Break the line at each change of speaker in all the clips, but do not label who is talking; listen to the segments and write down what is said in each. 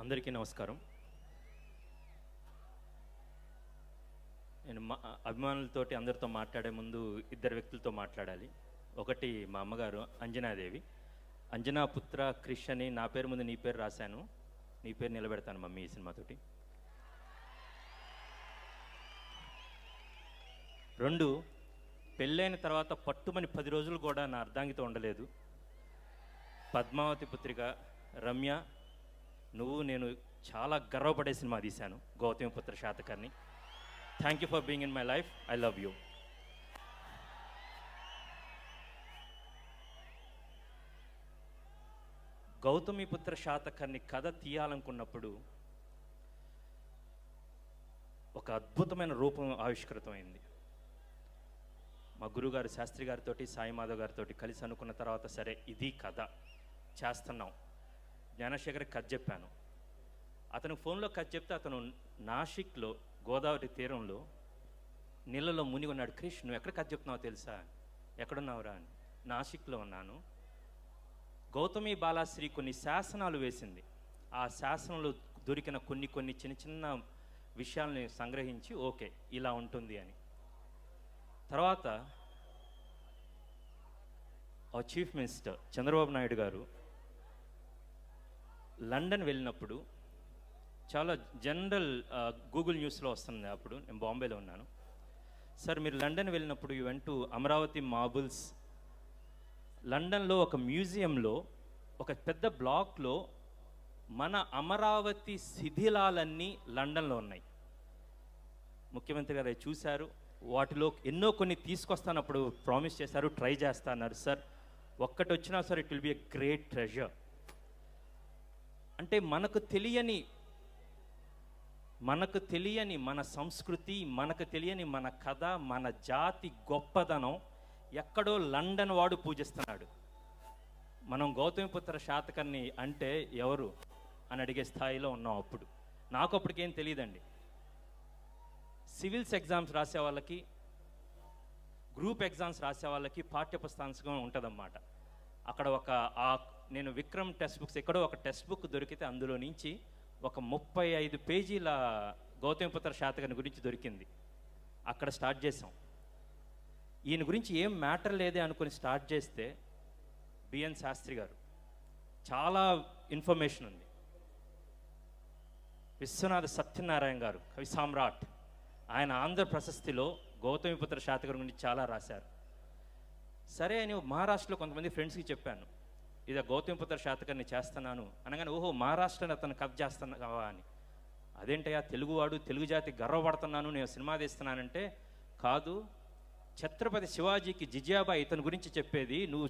అందరికీ నమస్కారం. నేను అభిమానులతోటి అందరితో మాట్లాడే ముందు ఇద్దరు వ్యక్తులతో మాట్లాడాలి. ఒకటి మా అమ్మగారు అంజనాదేవి. అంజనా పుత్ర క్రిష్ అని నా పేరు ముందు నీ పేరు రాశాను, నీ పేరు నిలబెడతాను మమ్మీ ఈ సినిమాతోటి. రెండు, పెళ్ళైన తర్వాత పట్టుమని 10 రోజులు కూడా నా అర్ధాంగితో ఉండలేదు. పద్మావతి పుత్రిక రమ్య, నువ్వు నేను చాలా గర్వపడే సినిమా తీశాను, Gautamiputra Satakarni. Thank you for being in my life. I love you. Gautamiputra Satakarni కథ తీయాలనుకున్నప్పుడు ఒక అద్భుతమైన రూపం ఆవిష్కృతమైంది. మా గురుగారు శాస్త్రి గారితో, సాయి మాధవ్ గారితో కలిసి అనుకున్న తర్వాత సరే ఇది కథ చేస్తున్నాం. జ్ఞానశేఖర్ కథ చెప్పాను. అతను ఫోన్లో కథ చెప్తే అతను నాసిక్లో గోదావరి తీరంలో నీళ్ళలో మునిగి ఉన్నాడు. క్రిష్, నువ్వు ఎక్కడ కథ చెప్తున్నావో తెలుసా? ఎక్కడున్నావురా అని. నాసిక్లో ఉన్నాను. గౌతమి బాలాశ్రీ కొన్ని శాసనాలు వేసింది. ఆ శాసనంలో దొరికిన కొన్ని చిన్న చిన్న విషయాల్ని సంగ్రహించి ఓకే ఇలా ఉంటుంది అని. తర్వాత చీఫ్ మినిస్టర్ చంద్రబాబు నాయుడు గారు లండన్ వెళ్ళినప్పుడు, చాలా జనరల్ గూగుల్ న్యూస్లో వస్తుంది, అప్పుడు నేను బాంబేలో ఉన్నాను. సార్ మీరు లండన్ వెళ్ళినప్పుడు you went to Amaravati marbles. లండన్లో ఒక మ్యూజియంలో ఒక పెద్ద బ్లాక్లో మన అమరావతి శిథిలాలన్నీ లండన్లో ఉన్నాయి. ముఖ్యమంత్రి గారు చూశారు. వాటిలో ఎన్నో కొన్ని తీసుకొస్తానప్పుడు ప్రామిస్ చేశారు, ట్రై చేస్తా అన్నారు. సార్ ఒక్కటి వచ్చినా sir it will be a great treasure. అంటే మనకు తెలియని మన సంస్కృతి, మనకు తెలియని మన కథ, మన జాతి గొప్పదనం ఎక్కడో లండన్ వాడు పూజిస్తున్నాడు. మనం గౌతమిపుత్ర శాతకర్ణి అంటే ఎవరు అని అడిగే స్థాయిలో ఉన్నాం. అప్పుడు నాకు అప్పటికేం తెలియదండి. సివిల్స్ ఎగ్జామ్స్ రాసే వాళ్ళకి, గ్రూప్ ఎగ్జామ్స్ రాసే వాళ్ళకి పాఠ్యపుస్తకం ఉంటుందన్నమాట. అక్కడ నేను విక్రమ్ టెక్స్ట్ బుక్స్ ఎక్కడో ఒక టెక్స్ట్ బుక్ దొరికితే అందులో నుంచి ఒక 35 పేజీల గౌతమిపుత్ర శాతకర్ణి గురించి దొరికింది. అక్కడ స్టార్ట్ చేసాం. ఈయన గురించి ఏం మ్యాటర్ లేదే అనుకుని స్టార్ట్ చేస్తే బిఎన్ శాస్త్రి గారు చాలా ఇన్ఫర్మేషన్ ఉంది. విశ్వనాథ సత్యనారాయణ గారు కవి సామ్రాట్, ఆయన ఆంధ్ర ప్రశస్తిలో గౌతమిపుత్ర శాతకర్ణి గురించి చాలా రాశారు. సరే అని మహారాష్ట్రలో కొంతమంది ఫ్రెండ్స్కి చెప్పాను, ఇదే గౌతమిపుత్ర శాతకర్ణి చేస్తున్నాను అనగానే, ఓహో మహారాష్ట్రని అతను కథ చేస్తున్నావా అని. అదేంటయ్యా, తెలుగువాడు, తెలుగు జాతి గర్వపడుతున్నాను, నేను సినిమా తీస్తున్నానంటే, కాదు ఛత్రపతి శివాజీకి జిజియాబాయి ఇతని గురించి చెప్పేది, నువ్వు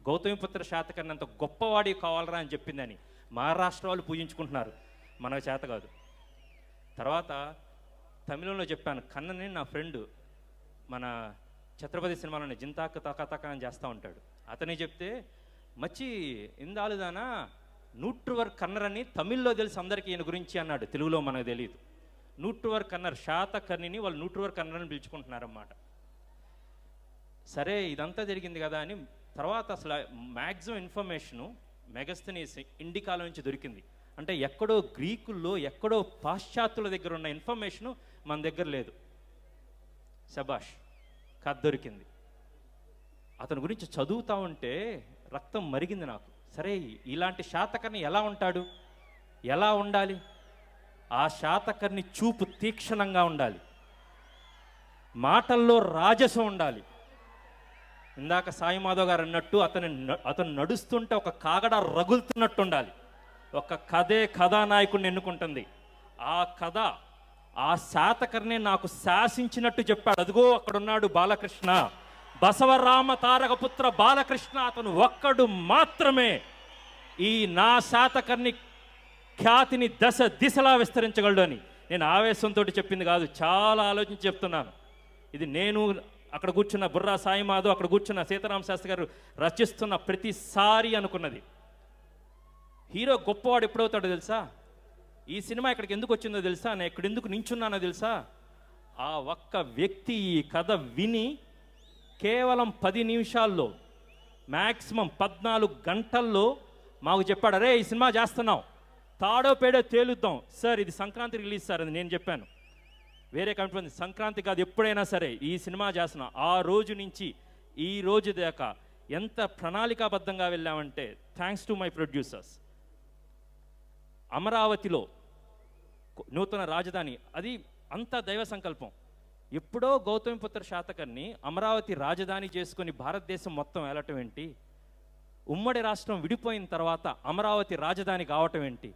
గౌతమిపుత్ర శాతకర్ణి అంత గొప్పవాడి కావాలరా అని చెప్పిందని మహారాష్ట్ర వాళ్ళు పూజించుకుంటున్నారు. మనకు చేత కాదు. తర్వాత తమిళంలో చెప్పాను, కన్నని నా ఫ్రెండ్ మన ఛత్రపతి సినిమాలోనే జింతాక తక అని చేస్తూ ఉంటాడు. అతని చెప్తే మచ్చి ఇందాలుదానా నూట్రువర్ కన్నర్ అని తమిళ్లో తెలుసు అందరికీ ఈయన గురించి అన్నాడు. తెలుగులో మనకు తెలియదు. నూట్రువర్ కన్నర్ శాతకర్ణిని వాళ్ళు నూట్రువర్ కన్నర్ అని పిలుచుకుంటున్నారన్నమాట. సరే ఇదంతా జరిగింది కదా అని తర్వాత అసలు మ్యాక్సిమం ఇన్ఫర్మేషను మెగస్తనీస్ ఇండికాలో నుంచి దొరికింది. అంటే ఎక్కడో గ్రీకుల్లో, ఎక్కడో పాశ్చాత్యుల దగ్గర ఉన్న ఇన్ఫర్మేషను మన దగ్గర లేదు. శబాష్, కథ దొరికింది. అతని గురించి చదువుతూ ఉంటే రక్తం మరిగింది నాకు. సరే ఇలాంటి శాతకర్ణి ఎలా ఉంటాడు, ఎలా ఉండాలి? ఆ శాతకర్ణి చూపు తీక్షణంగా ఉండాలి, మాటల్లో రాజసం ఉండాలి. ఇందాక సాయి మాధవ్ గారు అన్నట్టు అతను నడుస్తుంటే ఒక కాగడ రగులుతున్నట్టు ఉండాలి. ఒక కథానాయకుడిని ఎన్నుకుంటుంది. ఆ కథ, ఆ శాతకర్ణి నాకు శాసించినట్టు చెప్పాడు. అదిగో అక్కడున్నాడు బాలకృష్ణ, బసవరామ తారకపుత్ర బాలకృష్ణ. అతను ఒక్కడు మాత్రమే ఈ నా శాతకర్ణి ఖ్యాతిని దిశలా విస్తరించగలడు అని నేను ఆవేశంతో చెప్పింది కాదు, చాలా ఆలోచించి చెప్తున్నాను. ఇది నేను అక్కడ కూర్చున్న బుర్రా సాయి మాధవ్, అక్కడ కూర్చున్న సీతారామ శాస్త్రి గారు రచిస్తున్న ప్రతిసారి అనుకున్నది. హీరో గొప్పవాడు ఎప్పుడవుతాడో తెలుసా? ఈ సినిమా ఇక్కడికి ఎందుకు వచ్చిందో తెలుసా? నేను ఇక్కడ ఎందుకు నించున్నానో తెలుసా? ఆ ఒక్క వ్యక్తి ఈ కథ విని కేవలం 10 నిమిషాల్లో, మ్యాక్సిమం 14 గంటల్లో మాకు చెప్పాడు, అరే ఈ సినిమా చేస్తున్నాం, తాడో పేడో తేలుద్దాం సార్, ఇది సంక్రాంతి రిలీజ్ సార్ అని నేను చెప్పాను. వేరే కంపెనీ సంక్రాంతి కాదు, ఎప్పుడైనా సరే ఈ సినిమా చేస్తున్నా. ఆ రోజు నుంచి ఈ రోజు దాకా ఎంత ప్రణాళికాబద్ధంగా వెళ్ళామంటే థ్యాంక్స్ టు మై ప్రొడ్యూసర్స్. అమరావతిలో నూతన రాజధాని, అది అంత దైవ సంకల్పం. ఎప్పుడో గౌతమిపుత్ర శాతకర్ణి అమరావతి రాజధాని చేసుకొని భారతదేశం మొత్తం వెళ్ళటం ఏంటి? ఉమ్మడి రాష్ట్రం విడిపోయిన తర్వాత అమరావతి రాజధాని కావటం ఏంటి?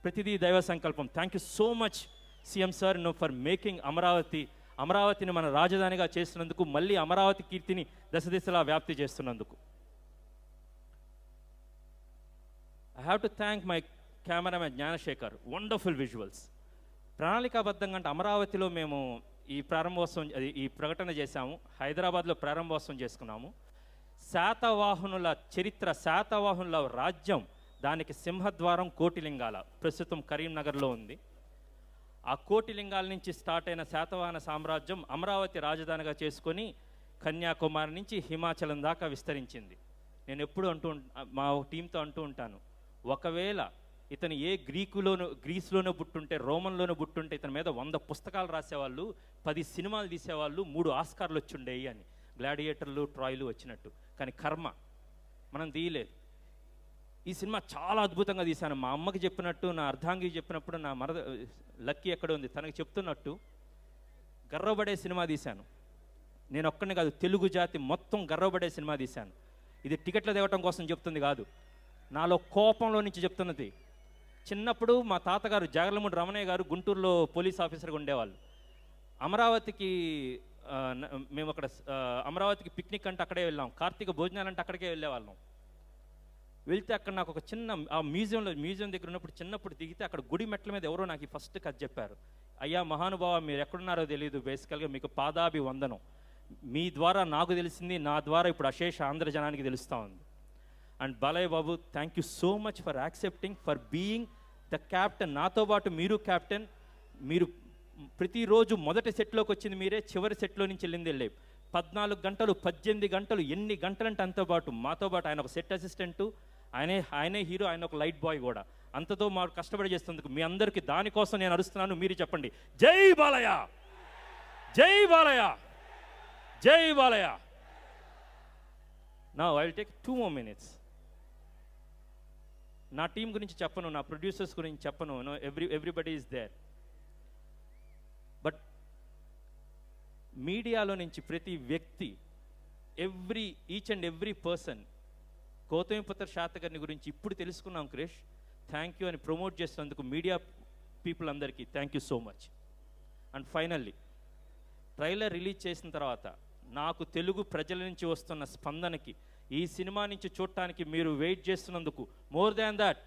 ప్రతిదీ దైవ సంకల్పం. Thank you so much CM sir for making అమరావతిని మన రాజధానిగా చేస్తున్నందుకు, మళ్ళీ అమరావతి కీర్తిని దశ దిశలా వ్యాప్తి చేస్తున్నందుకు. I have to thank my cameraman Gnanasekhar, wonderful visuals. ప్రణాళికాబద్ధంగా అంటే అమరావతిలో మేము ఈ ప్రకటన చేశాము, హైదరాబాద్లో ప్రారంభోత్సవం చేసుకున్నాము. శాతవాహనుల చరిత్ర, శాతవాహనుల రాజ్యం, దానికి సింహద్వారం కోటిలింగాల, ప్రస్తుతం కరీంనగర్లో ఉంది. ఆ కోటిలింగాల నుంచి స్టార్ట్ అయిన శాతవాహన సామ్రాజ్యం అమరావతి రాజధానిగా చేసుకొని కన్యాకుమారి నుంచి హిమాచలం దాకా విస్తరించింది. నేను ఎప్పుడు మా టీంతో అంటూ ఉంటాను, ఒకవేళ ఇతను ఏ గ్రీస్లోనో పుట్టుంటే, రోమన్లోనో పుట్టుంటే ఇతని మీద 100 పుస్తకాలు రాసేవాళ్ళు, 10 సినిమాలు తీసేవాళ్ళు, 3 ఆస్కార్లు వచ్చుండేవి అని. గ్లాడియేటర్లు, ట్రాయ్లు వచ్చినట్టు. కానీ కర్మ మనం తీయలేదు. ఈ సినిమా చాలా అద్భుతంగా తీశాను. మా అమ్మకి చెప్పినట్టు, నా అర్ధాంగికి చెప్పినప్పుడు, నా లక్కీ ఎక్కడ ఉంది తనకు చెప్తున్నట్టు గర్వపడే సినిమా తీశాను. నేను ఒక్కడిని కాదు, తెలుగు జాతి మొత్తం గర్వపడే సినిమా తీశాను. ఇది టికెట్లు తేవటం కోసం చెప్తుంది కాదు, నాలో కోపంలో నుంచి చెప్తున్నది. చిన్నప్పుడు మా తాతగారు జాగర్లమూడి రమణయ్య గారు గుంటూరులో పోలీస్ ఆఫీసర్గా ఉండేవాళ్ళు. మేము అక్కడ అమరావతికి పిక్నిక్ అంటే అక్కడే వెళ్ళాం, కార్తీక భోజనాలంటే అక్కడికే వెళ్ళేవాళ్ళం. వెళ్తే అక్కడ నాకు ఒక చిన్న మ్యూజియం దగ్గర ఉన్నప్పుడు చిన్నప్పుడు దిగితే అక్కడ గుడి మెట్ల మీద ఎవరో నాకు ఫస్ట్ కథ చెప్పారు. అయ్యా మహానుభావ, మీరు ఎక్కడున్నారో తెలియదు, బేసికల్గా మీకు పాదాభివందనం. మీ ద్వారా నాకు తెలిసింది, నా ద్వారా ఇప్పుడు అశేష ఆంధ్ర జనానికి తెలుస్తూ ఉంది. And Balayya Babu, thank you so much for accepting, for being the captain. నాతో పాటు మీరు క్యాప్టెన్. మీరు ప్రతిరోజు మొదటి సెట్లోకి వచ్చింది మీరే, చివరి సెట్లో నుంచి వెళ్ళింది 14 గంటలు 18 గంటలు, ఎన్ని గంటలంటే అంతో పాటు మాతో పాటు. ఆయన ఒక సెట్ అసిస్టెంటు, ఆయనే హీరో, ఆయన ఒక లైట్ బాయ్ కూడా. అంతతో మాకు కష్టపడి చేస్తున్నందుకు మీ అందరికీ దానికోసం నేను అరుస్తున్నాను. మీరు చెప్పండి, జై బాలయ్య, జై బాలయ్య, జై Balayya. Now I will take 2 more minutes. నా టీం గురించి చెప్పను, నా ప్రొడ్యూసర్స్ గురించి చెప్పను. Everybody is there. బట్ మీడియాలో నుంచి ప్రతి వ్యక్తి, each and every person Gautamiputra Satakarni గురించి ఇప్పుడు తెలుసుకున్నాం క్రిష్, థ్యాంక్ యూ అని ప్రమోట్ చేసినందుకు మీడియా పీపుల్ అందరికీ thank you so much. And finally trailer release చేసిన తర్వాత నాకు తెలుగు ప్రజల నుంచి వస్తున్న స్పందనకి, ఈ సినిమా నుంచి చూడటానికి మీరు వెయిట్ చేస్తున్నందుకు, more than that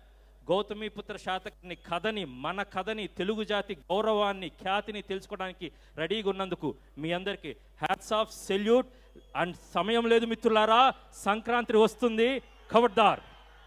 Gautamiputra Satakarni కథని, మన కథని, తెలుగు జాతి గౌరవాన్ని, ఖ్యాతిని తెలుసుకోవడానికి రెడీగా ఉన్నందుకు మీ అందరికీ హ్యాట్స్ ఆఫ్, సెల్యూట్. అండ్ సమయం లేదు మిత్రులారా, సంక్రాంతి వస్తుంది, ఖబర్దార్.